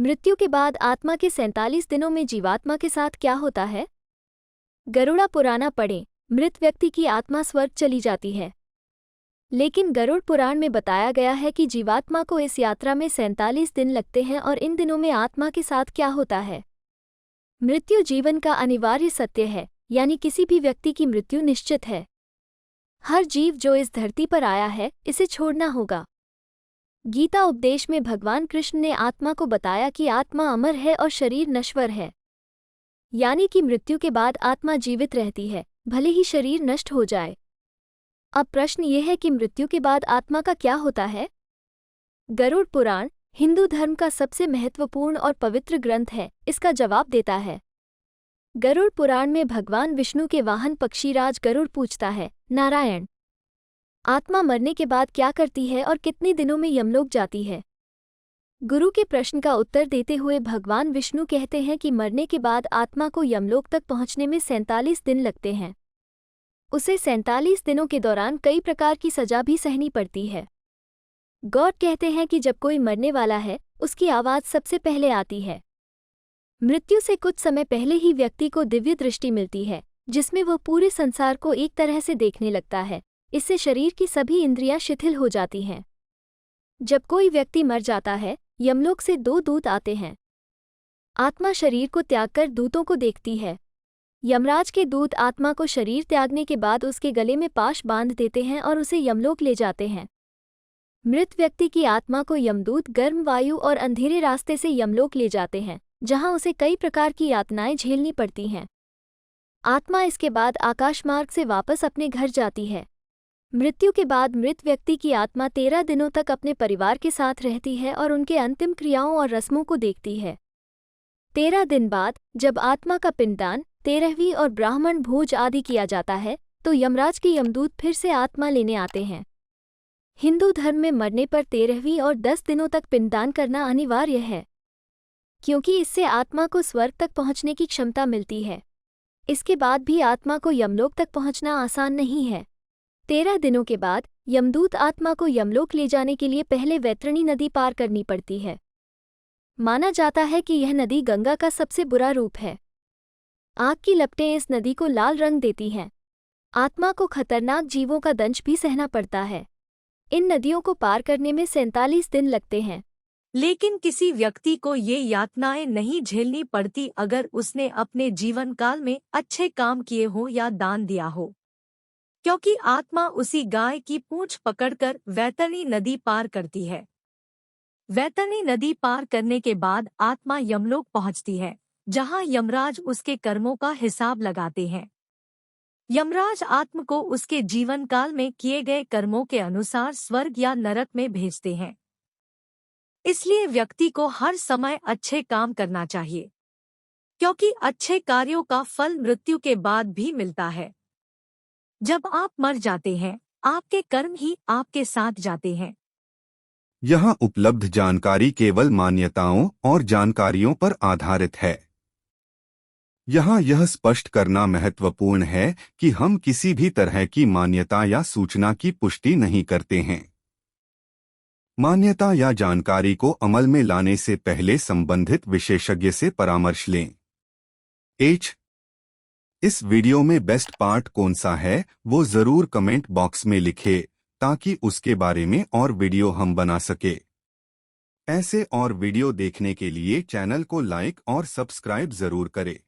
मृत्यु के बाद आत्मा के 47 दिनों में जीवात्मा के साथ क्या होता है? गरुड़ा पुराण पढ़ें। मृत व्यक्ति की आत्मा स्वर्ग चली जाती है। लेकिन गरुड़ पुराण में बताया गया है कि जीवात्मा को इस यात्रा में 47 दिन लगते हैं और इन दिनों में आत्मा के साथ क्या होता है? मृत्यु जीवन का अनिवार्य सत्य है, यानी किसी भी व्यक्ति की मृत्यु निश्चित है। हर जीव जो इस धरती पर आया है, इसे छोड़ना होगा। गीता उपदेश में भगवान कृष्ण ने आत्मा को बताया कि आत्मा अमर है और शरीर नश्वर है, यानी कि मृत्यु के बाद आत्मा जीवित रहती है, भले ही शरीर नष्ट हो जाए। अब प्रश्न ये है कि मृत्यु के बाद आत्मा का क्या होता है? गरुड़ पुराण हिंदू धर्म का सबसे महत्वपूर्ण और पवित्र ग्रंथ है, इसका जवाब देता है। गरुड़ पुराण में भगवान विष्णु के वाहन पक्षीराज गरुड़ पूछता है, नारायण, आत्मा मरने के बाद क्या करती है और कितने दिनों में यमलोक जाती है? गुरु के प्रश्न का उत्तर देते हुए भगवान विष्णु कहते हैं कि मरने के बाद आत्मा को यमलोक तक पहुंचने में 47 दिन लगते हैं। उसे 47 दिनों के दौरान कई प्रकार की सजा भी सहनी पड़ती है। गॉड कहते हैं कि जब कोई मरने वाला है, उसकी आवाज़ सबसे पहले आती है। मृत्यु से कुछ समय पहले ही व्यक्ति को दिव्य दृष्टि मिलती है, जिसमें वह पूरे संसार को एक तरह से देखने लगता है। इससे शरीर की सभी इंद्रियां शिथिल हो जाती हैं। जब कोई व्यक्ति मर जाता है, यमलोक से 2 दूत आते हैं। आत्मा शरीर को त्याग कर दूतों को देखती है। यमराज के दूत आत्मा को शरीर त्यागने के बाद उसके गले में पाश बांध देते हैं और उसे यमलोक ले जाते हैं। मृत व्यक्ति की आत्मा को यमदूत गर्म वायु और अंधेरे रास्ते से यमलोक ले जाते हैं, जहां उसे कई प्रकार की यातनाएं झेलनी पड़ती हैं। आत्मा इसके बाद आकाशमार्ग से वापस अपने घर जाती है। मृत्यु के बाद मृत व्यक्ति की आत्मा 13 दिनों तक अपने परिवार के साथ रहती है और उनके अंतिम क्रियाओं और रस्मों को देखती है। 13 दिन बाद जब आत्मा का पिंडदान, 13वीं और ब्राह्मण भोज आदि किया जाता है, तो यमराज के यमदूत फिर से आत्मा लेने आते हैं। हिंदू धर्म में मरने पर 13वीं और 10 दिनों तक पिंडदान करना अनिवार्य है, क्योंकि इससे आत्मा को स्वर्ग तक पहुंचने की क्षमता मिलती है। इसके बाद भी आत्मा को यमलोक तक पहुंचना आसान नहीं है। 13 दिनों के बाद यमदूत आत्मा को यमलोक ले जाने के लिए पहले वैतरणी नदी पार करनी पड़ती है। माना जाता है कि यह नदी गंगा का सबसे बुरा रूप है। आग की लपटें इस नदी को लाल रंग देती हैं। आत्मा को खतरनाक जीवों का दंश भी सहना पड़ता है। इन नदियों को पार करने में 47 दिन लगते हैं। लेकिन किसी व्यक्ति को ये यातनाएं नहीं झेलनी पड़ती अगर उसने अपने जीवन काल में अच्छे काम किए हो या दान दिया हो, क्योंकि आत्मा उसी गाय की पूंछ पकड़कर वैतरणी नदी पार करती है। वैतरणी नदी पार करने के बाद आत्मा यमलोक पहुंचती है, जहां यमराज उसके कर्मों का हिसाब लगाते हैं। यमराज आत्मा को उसके जीवन काल में किए गए कर्मों के अनुसार स्वर्ग या नरक में भेजते हैं। इसलिए व्यक्ति को हर समय अच्छे काम करना चाहिए, क्योंकि अच्छे कार्यों का फल मृत्यु के बाद भी मिलता है। जब आप मर जाते हैं, आपके कर्म ही आपके साथ जाते हैं। यहाँ उपलब्ध जानकारी केवल मान्यताओं और जानकारियों पर आधारित है। यहाँ यह स्पष्ट करना महत्वपूर्ण है कि हम किसी भी तरह की मान्यता या सूचना की पुष्टि नहीं करते हैं। मान्यता या जानकारी को अमल में लाने से पहले संबंधित विशेषज्ञ से परामर्श लें। इस वीडियो में बेस्ट पार्ट कौन सा है वो जरूर कमेंट बॉक्स में लिखे, ताकि उसके बारे में और वीडियो हम बना सके। ऐसे और वीडियो देखने के लिए चैनल को लाइक और सब्सक्राइब जरूर करें।